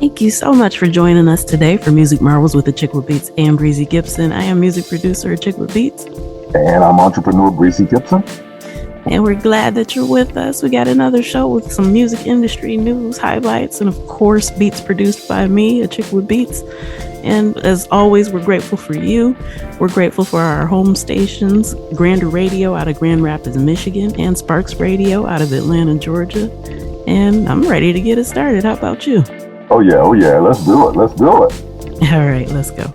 Thank you so much for joining us today for Music Marvels with Achickwitbeatz and Breezy Gipson. I am music producer Achickwitbeatz. And I'm entrepreneur Breezy Gipson. And we're glad that you're with us. We got another show with some music industry news, highlights, and of course, beats produced by me, Achickwitbeatz. And as always, we're grateful for you. We're grateful for our home stations, Grander Radio out of Grand Rapids, Michigan, and Sparks Radio out of Atlanta, Georgia. And I'm ready to get it started. How about you? Oh yeah. Let's do it. All right, let's go.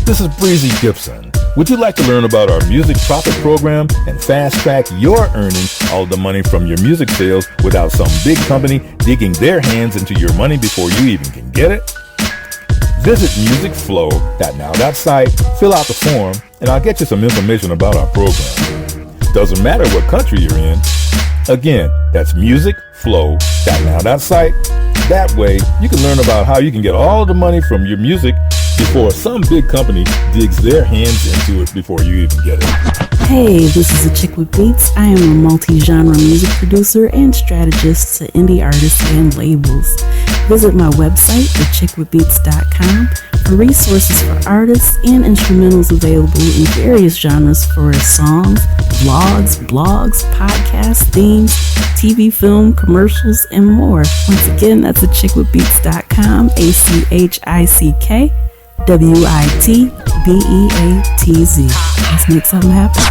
This is Breezy Gipson. Would you like to learn about our music profit program and fast track your earning all the money from your music sales without some big company digging their hands into your money before you even can get it? Visit musicflow.now.site, fill out the form, and I'll get you some information about our program. Doesn't matter what country you're in. Again, that's musicflow.now.site. That way, you can learn about how you can get all the money from your music before some big company digs their hands into it before you even get it. Hey, this is Achickwitbeatz. I am a multi-genre music producer and strategist to indie artists and labels. Visit my website, achickwitbeatz.com, for resources for artists and instrumentals available in various genres for songs, vlogs, blogs, podcasts, themes, TV, film, commercials, and more. Once again, that's achickwitbeatz.com, ACHICKWITBEATZ. Let's make something happen.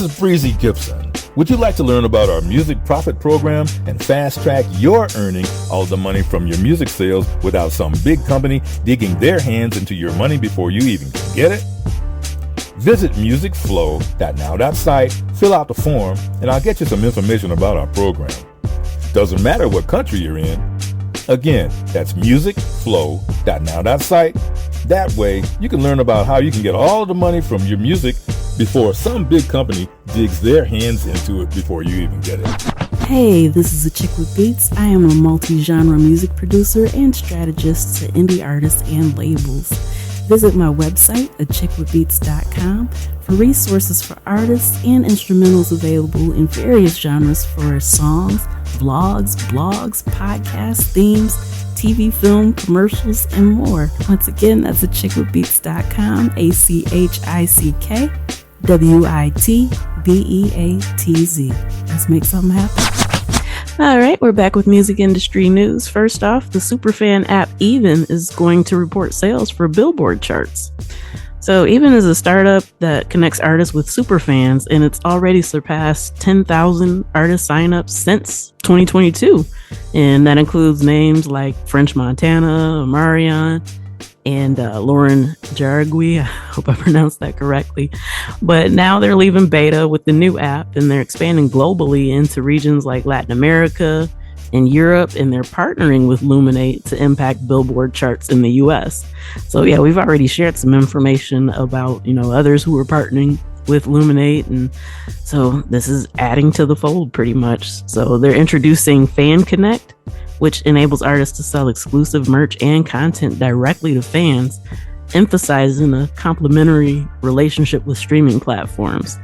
is Breezy Gipson. Would you like to learn about our music profit program and fast track your earning all the money from your music sales without some big company digging their hands into your money before you even can get it? Visit musicflow.now.site, fill out the form, and I'll get you some information about our program. Doesn't matter what country you're in. Again, that's musicflow.now.site. That way, you can learn about how you can get all the money from your music before some big company digs their hands into it before you even get it. Hey, this is Achickwitbeatz. I am a multi-genre music producer and strategist to indie artists and labels. Visit my website, achickwitbeatz.com, for resources for artists and instrumentals available in various genres for songs, vlogs, blogs, podcasts, themes, TV, film, commercials, and more. Once again, that's achickwitbeatz.com, ACHICKWITBEATZ. Let's make something happen. All right, we're back with music industry news. First off, the superfan app Even is going to report sales for Billboard charts. So Even is a startup that connects artists with superfans, and it's already surpassed 10,000 artist signups since 2022. And that includes names like French Montana, Omarion, and Lauren Jaragui. I hope I pronounced that correctly. But now they're leaving beta with the new app, and they're expanding globally into regions like Latin America and Europe, and they're partnering with Luminate to impact Billboard charts in the US. So yeah, we've already shared some information about, others who are partnering with Luminate, and so this is adding to the fold pretty much. So they're introducing Fan Connect, which enables artists to sell exclusive merch and content directly to fans, emphasizing a complementary relationship with streaming platforms.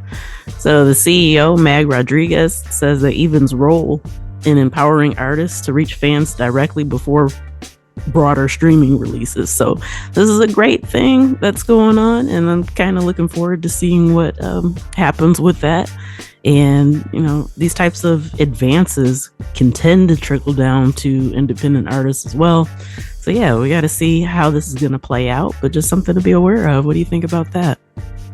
So the CEO, Mag Rodriguez, says that Even's role in empowering artists to reach fans directly before broader streaming releases. So this is a great thing that's going on, and I'm kind of looking forward to seeing what happens with that. And, these types of advances can tend to trickle down to independent artists as well. So yeah, we got to see how this is going to play out, but just something to be aware of. What do you think about that?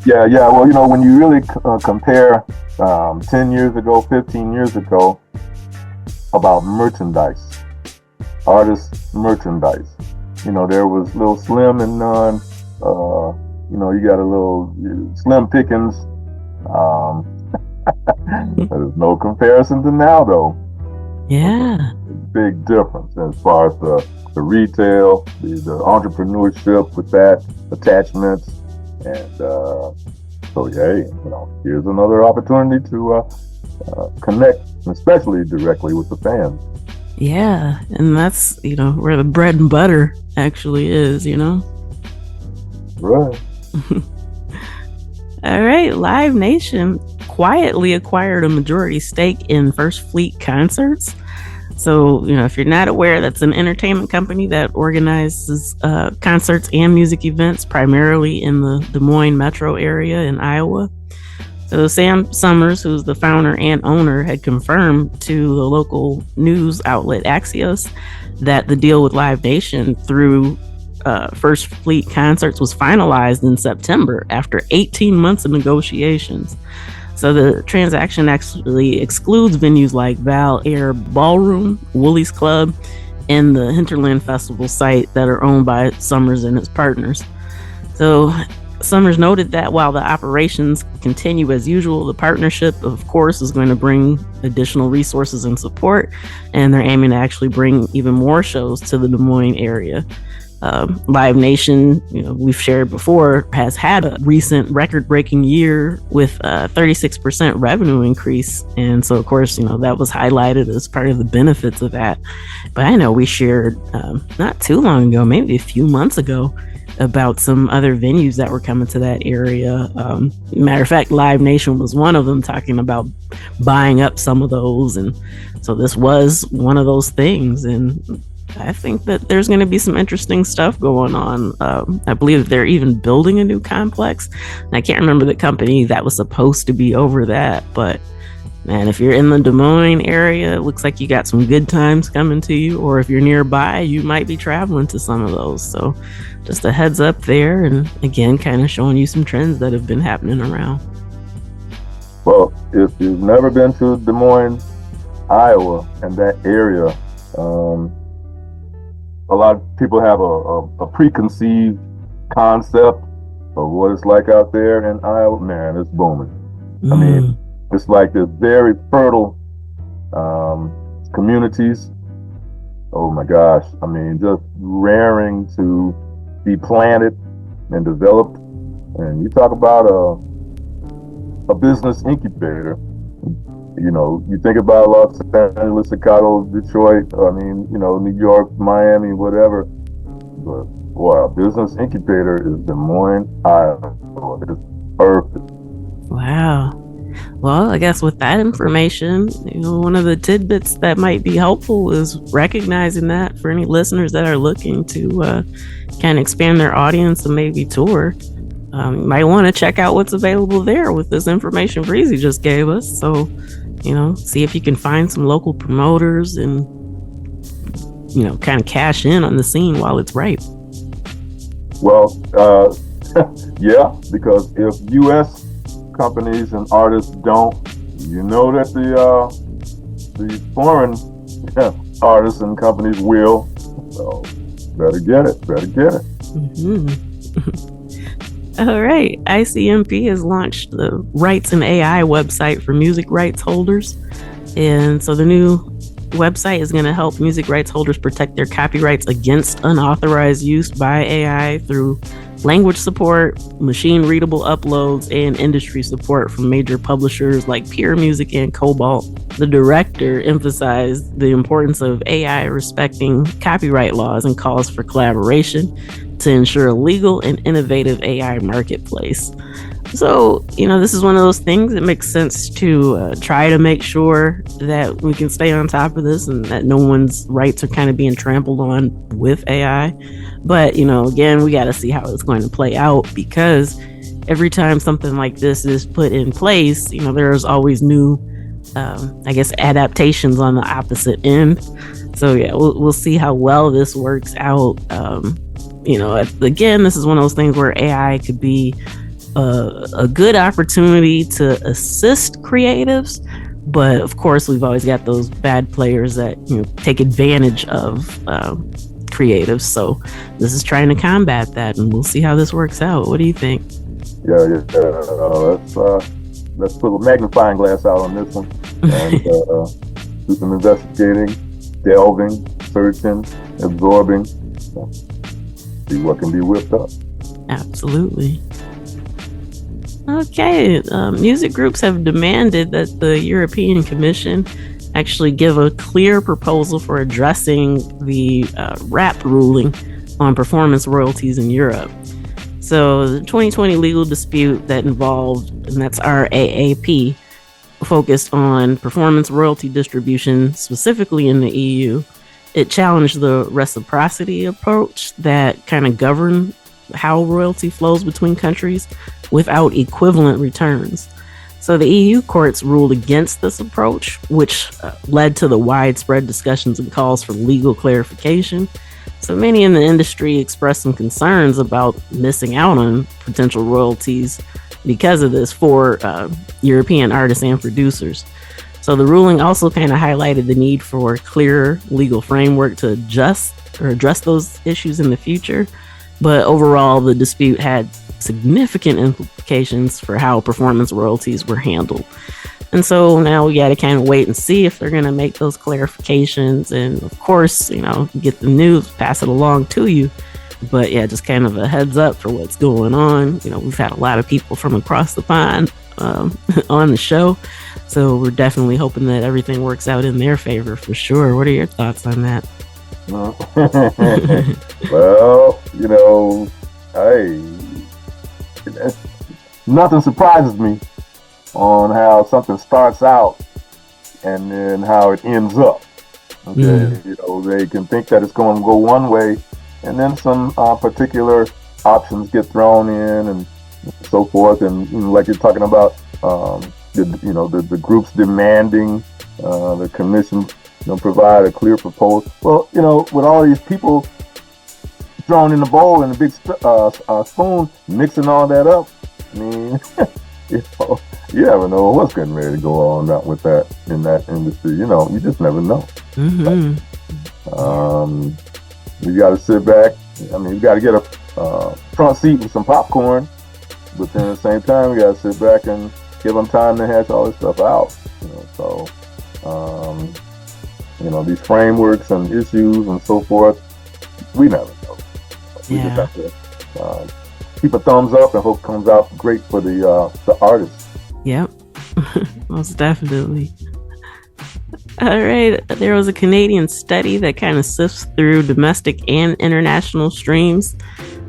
Yeah. Well, when you really compare 10 years ago, 15 years ago, about merchandise, artist merchandise, there was little slim and none. You got a little slim pickings. There's no comparison to now, though. Yeah. Big difference as far as the retail, the entrepreneurship with that, attachments, and so yeah, here's another opportunity to connect, especially directly with the fans. Yeah, and that's where the bread and butter actually is. Right. All right, Live Nation quietly acquired a majority stake in First Fleet Concerts. So, if you're not aware, that's an entertainment company that organizes concerts and music events primarily in the Des Moines metro area in Iowa. So Sam Summers, who's the founder and owner, had confirmed to the local news outlet Axios that the deal with Live Nation through First Fleet Concerts was finalized in September after 18 months of negotiations. So the transaction actually excludes venues like Val Air Ballroom, Woolies Club, and the Hinterland Festival site that are owned by Summers and his partners. So Summers noted that while the operations continue as usual, the partnership, of course, is going to bring additional resources and support, and they're aiming to actually bring even more shows to the Des Moines area. Live Nation, we've shared before, has had a recent record-breaking year with a 36% revenue increase. And so, of course, that was highlighted as part of the benefits of that. But I know we shared not too long ago, maybe a few months ago, about some other venues that were coming to that area. Matter of fact, Live Nation was one of them, talking about buying up some of those. And so this was one of those things. And I think that there's going to be some interesting stuff going on. I believe they're even building a new complex. And I can't remember the company that was supposed to be over that, but man, if you're in the Des Moines area, it looks like you got some good times coming to you. Or if you're nearby, you might be traveling to some of those. So just a heads up there. And again, kind of showing you some trends that have been happening around. Well, if you've never been to Des Moines, Iowa, and that area, a lot of people have a preconceived concept of what it's like out there in Iowa. Man, it's booming. I mean, it's like this very fertile communities. Oh my gosh. I mean, just raring to be planted and developed. And you talk about a business incubator. You know, you think about Los Angeles, Chicago, Detroit, I mean, you know, New York, Miami, whatever. But boy, a business incubator is Des Moines, Iowa. It's perfect. Wow. Well, I guess with that information, you know, one of the tidbits that might be helpful is recognizing that for any listeners that are looking to kind of expand their audience and maybe tour. You might want to check out what's available there with this information Breezy just gave us. So, you know, see if you can find some local promoters and, you know, kind of cash in on the scene while it's ripe. Well, yeah, because if U.S. companies and artists don't, you know that the foreign artists and companies will. So better get it. Mm-hmm. All right. ICMP has launched the Rights and AI website for music rights holders. And so the new website is going to help music rights holders protect their copyrights against unauthorized use by AI through language support, machine readable uploads, and industry support from major publishers like Peer Music and Cobalt. The director emphasized the importance of AI respecting copyright laws and calls for collaboration to ensure a legal and innovative AI marketplace. So, you know, this is one of those things that makes sense to try to make sure that we can stay on top of this and that no one's rights are kind of being trampled on with AI. But, you know, again, we got to see how it's going to play out, because every time something like this is put in place, you know, there's always new, I guess, adaptations on the opposite end. So, yeah, we'll see how well this works out. You know, again, this is one of those things where AI could be a good opportunity to assist creatives, but of course we've always got those bad players that, you know, take advantage of creatives. So this is trying to combat that, and we'll see how this works out. What do you think? Let's put a magnifying glass out on this one and do some investigating, delving, searching, absorbing, see what can be whipped up. Absolutely. Okay, music groups have demanded that the European Commission actually give a clear proposal for addressing the RAP ruling on performance royalties in Europe. So the 2020 legal dispute that involved, and that's RAAP, focused on performance royalty distribution specifically in the EU. It challenged the reciprocity approach that kind of governed how royalty flows between countries without equivalent returns. So the EU courts ruled against this approach, which led to the widespread discussions and calls for legal clarification. So many in the industry expressed some concerns about missing out on potential royalties because of this for European artists and producers. So the ruling also kind of highlighted the need for a clearer legal framework to address those issues in the future. But overall, the dispute had significant implications for how performance royalties were handled. And so now we got to kind of wait and see if they're going to make those clarifications. And of course, you know, get the news, pass it along to you. But yeah, just kind of a heads up for what's going on. You know, we've had a lot of people from across the pond on the show. So we're definitely hoping that everything works out in their favor for sure. What are your thoughts on that? Well, you know, nothing surprises me on how something starts out and then how it ends up. Okay, you know, they can think that it's going to go one way, and then some particular options get thrown in and so forth. And you know, like you're talking about, the groups demanding the commission, provide a clear proposal. Well, with all these people thrown in the bowl and a big spoon, mixing all that up, I mean, you never know what's getting ready to go on with that in that industry. You just never know. Mm-hmm. You got to sit back. I mean, you got to get a front seat with some popcorn, but then at the same time, you got to sit back and give them time to hash all this stuff out. So these frameworks and issues and so forth, we never know. We just have to keep a thumbs up and hope it comes out great for the artists. Yep, most definitely. All right, there was a Canadian study that kind of sifts through domestic and international streams.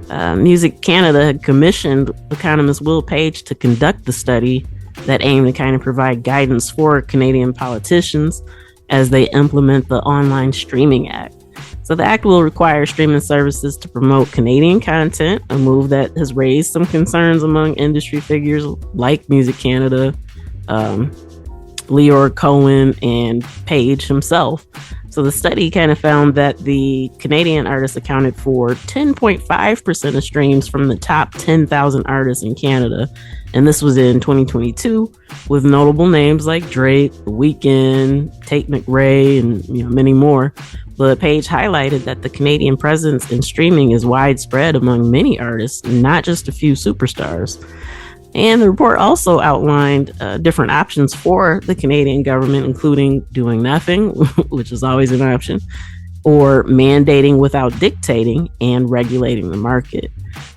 Music Canada had commissioned economist Will Page to conduct the study that aimed to kind of provide guidance for Canadian politicians as they implement the Online Streaming Act. So the act will require streaming services to promote Canadian content, a move that has raised some concerns among industry figures like Music Canada, Leor Cohen, and Page himself. So the study kind of found that the Canadian artists accounted for 10.5% of streams from the top 10,000 artists in Canada. And this was in 2022, with notable names like Drake, The Weeknd, Tate McRae, and many more. But Page highlighted that the Canadian presence in streaming is widespread among many artists, not just a few superstars. And the report also outlined different options for the Canadian government, including doing nothing, which is always an option, or mandating without dictating and regulating the market.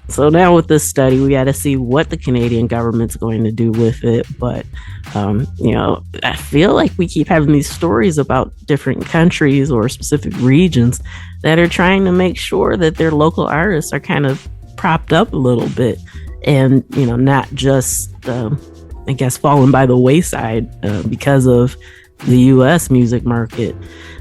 So now with this study, we got to see what the Canadian government's going to do with it. But, I feel like we keep having these stories about different countries or specific regions that are trying to make sure that their local artists are kind of propped up a little bit. And, not just, falling by the wayside because of the U.S. music market.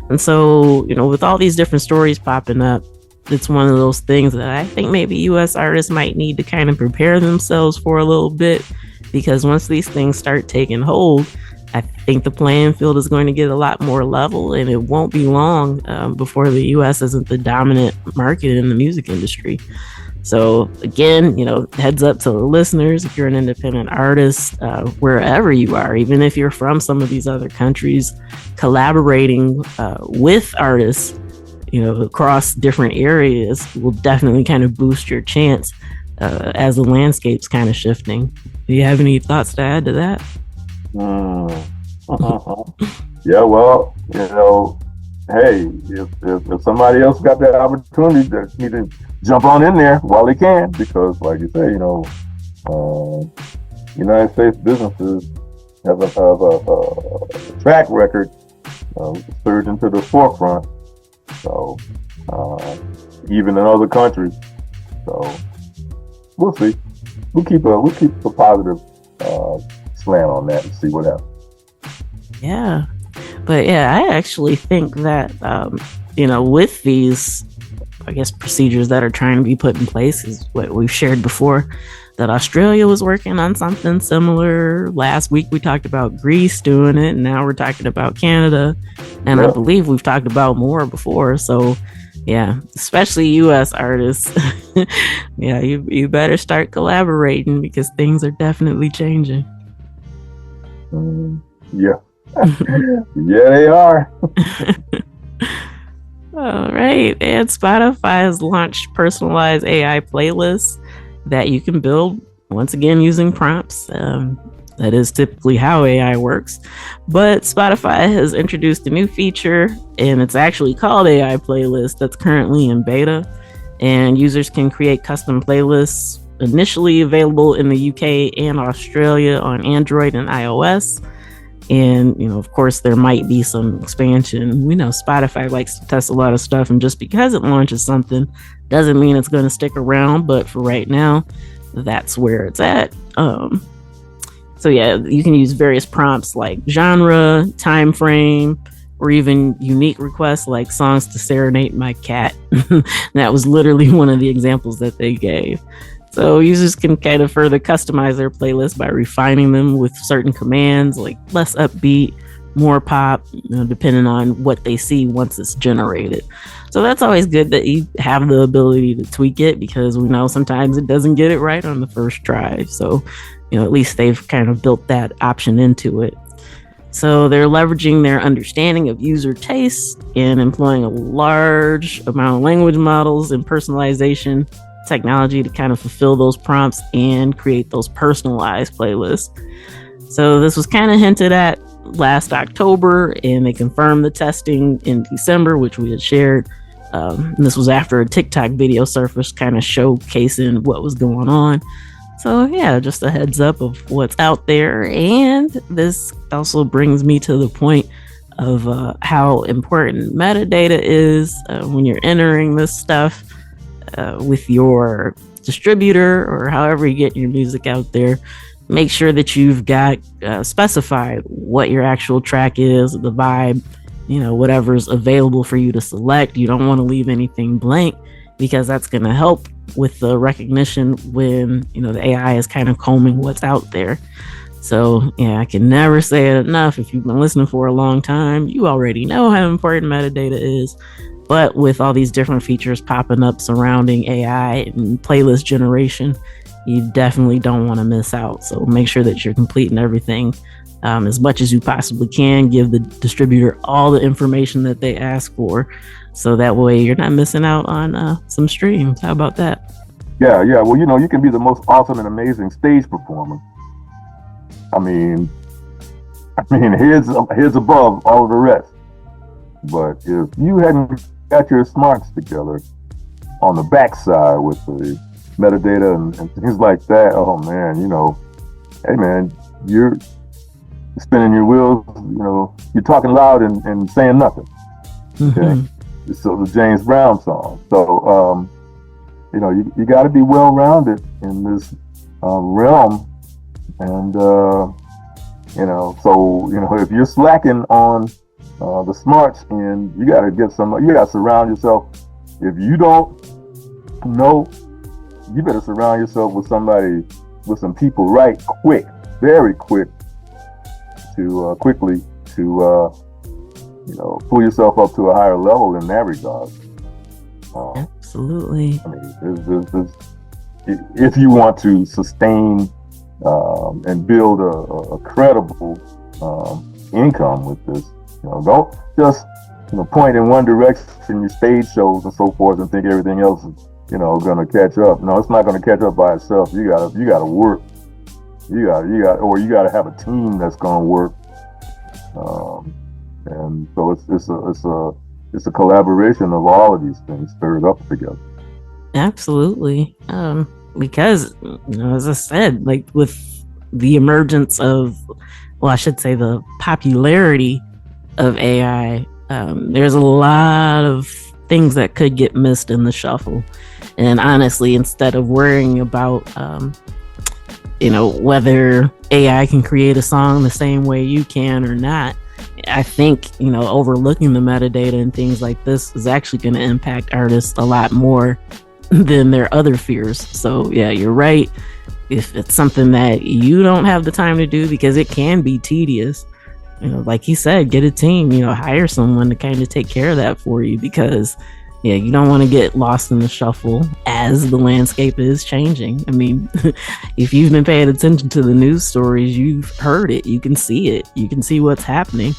And so, with all these different stories popping up, it's one of those things that I think maybe U.S. artists might need to kind of prepare themselves for a little bit, because once these things start taking hold, I think the playing field is going to get a lot more level, and it won't be long before the U.S. isn't the dominant market in the music industry. So again, heads up to the listeners, if you're an independent artist, wherever you are, even if you're from some of these other countries, collaborating with artists, across different areas will definitely kind of boost your chance as the landscape's kind of shifting. Do you have any thoughts to add to that? Yeah, well, hey, if somebody else got that opportunity, they need to jump on in there while they can, because like you say, United States businesses have a track record surge into the forefront. So even in other countries, so we'll see. We'll keep a positive slant on that and see what happens. Yeah. But yeah, I actually think that, with these, procedures that are trying to be put in place, is what we've shared before, that Australia was working on something similar. Last week we talked about Greece doing it, and now we're talking about Canada. And I believe we've talked about more before. So yeah, especially U.S. artists. Yeah, you better start collaborating, because things are definitely changing. Yeah. Yeah, they are. All right. And Spotify has launched personalized AI playlists that you can build, once again, using prompts. That is typically how AI works. But Spotify has introduced a new feature, and it's actually called AI Playlist, that's currently in beta. And users can create custom playlists, initially available in the UK and Australia on Android and iOS. And, of course, there might be some expansion. We know Spotify likes to test a lot of stuff, and just because it launches something doesn't mean it's going to stick around. But for right now, that's where it's at. So yeah, you can use various prompts like genre, time frame, or even unique requests like songs to serenade my cat. That was literally one of the examples that they gave. So users can kind of further customize their playlist by refining them with certain commands, like less upbeat, more pop, depending on what they see once it's generated. So that's always good that you have the ability to tweak it, because we know sometimes it doesn't get it right on the first try. So at least they've kind of built that option into it. So they're leveraging their understanding of user tastes and employing a large amount of language models and personalization technology to kind of fulfill those prompts and create those personalized playlists. So this was kind of hinted at last October, and they confirmed the testing in December, which we had shared. And this was after a TikTok video surfaced kind of showcasing what was going on. So yeah, just a heads up of what's out there. And this also brings me to the point of how important metadata is when you're entering this stuff with your distributor or however you get your music out there. Make sure that you've got specified what your actual track is, the vibe, whatever's available for you to select. You don't want to leave anything blank, because that's going to help with the recognition when, the AI is kind of combing what's out there. So yeah, I can never say it enough. If you've been listening for a long time, you already know how important metadata is. But with all these different features popping up surrounding AI and playlist generation, you definitely don't want to miss out. So make sure that you're completing everything as much as you possibly can. Give the distributor all the information that they ask for, so that way you're not missing out on some streams. How about that? Yeah. Well, you can be the most awesome and amazing stage performer. I mean, here's above all of the rest. But if you hadn't got your smarts together on the backside with the metadata and things like that, oh man, hey man, you're spinning your wheels, you're talking loud and saying nothing. Okay. Mm-hmm. So the James Brown song. So, you got to be well-rounded in this realm. And, if you're slacking on the smarts end, you got to surround yourself. If you don't know, you better surround yourself with some people very quick to quickly to pull yourself up to a higher level in that regard. Absolutely. I mean, if you want to sustain and build a credible income with this, don't just point in one direction, your stage shows and so forth, and think everything else is going to catch up. No, it's not going to catch up by itself. You gotta work. You gotta have a team that's going to work. And so it's a collaboration of all of these things stirred up together. Absolutely. Because as I said, like with the emergence of, I should say the popularity of AI, there's a lot of things that could get missed in the shuffle. And honestly, instead of worrying about whether AI can create a song the same way you can or not, I think, overlooking the metadata and things like this is actually going to impact artists a lot more than their other fears. So yeah, you're right. If it's something that you don't have the time to do, because it can be tedious, like you said, get a team, hire someone to kind of take care of that for you, because yeah, you don't want to get lost in the shuffle as the landscape is changing. I mean, if you've been paying attention to the news stories, you've heard it, you can see it, you can see what's happening.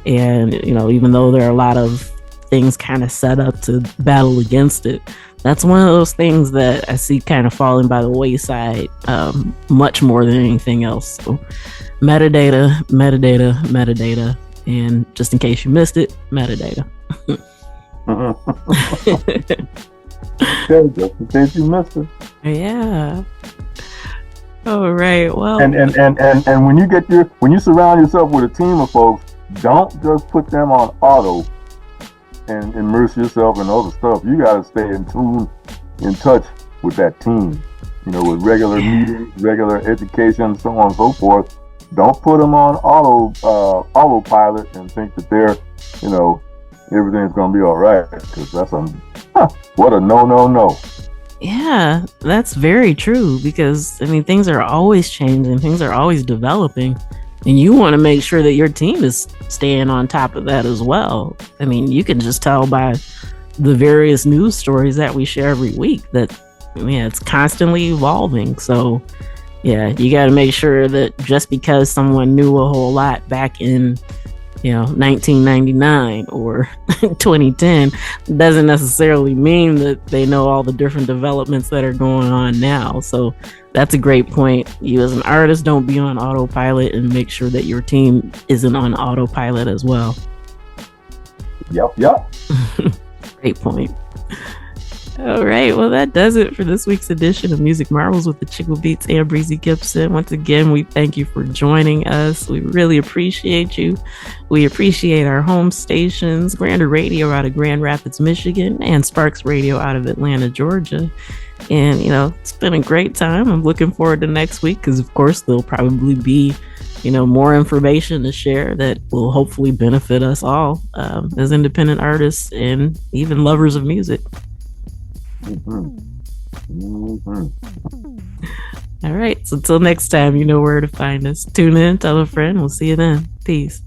And, even though there are a lot of things kind of set up to battle against it, that's one of those things that I see kind of falling by the wayside much more than anything else. So metadata, and just in case you missed it, metadata. Okay, just in case you missed it. Yeah. All right. Well, and when you surround yourself with a team of folks, don't just put them on auto and immerse yourself in other stuff. You got to stay in touch with that team, with regular meetings, regular education, so on and so forth. Don't put them on autopilot and think that they're, everything's going to be all right, because that's what a no. Yeah, that's very true, because things are always changing, things are always developing, and you want to make sure that your team is staying on top of that as well. You can just tell by the various news stories that we share every week that it's constantly evolving. So Yeah, you got to make sure that just because someone knew a whole lot back in 1999 or 2010 doesn't necessarily mean that they know all the different developments that are going on now. So that's a great point. You as an artist, don't be on autopilot, and make sure that your team isn't on autopilot as well. Yep. Great point. All right, well, that does it for this week's edition of Music Marvels with Achickwitbeatz and Breezy Gipson. Once again, we thank you for joining us. We really appreciate you. We appreciate our home stations, Grander Radio out of Grand Rapids, Michigan, and Sparks Radio out of Atlanta, Georgia. And, it's been a great time. I'm looking forward to next week because, of course, there'll probably be, more information to share that will hopefully benefit us all as independent artists and even lovers of music. All right. So until next time, you know where to find us. Tune in, tell a friend. We'll see you then. Peace.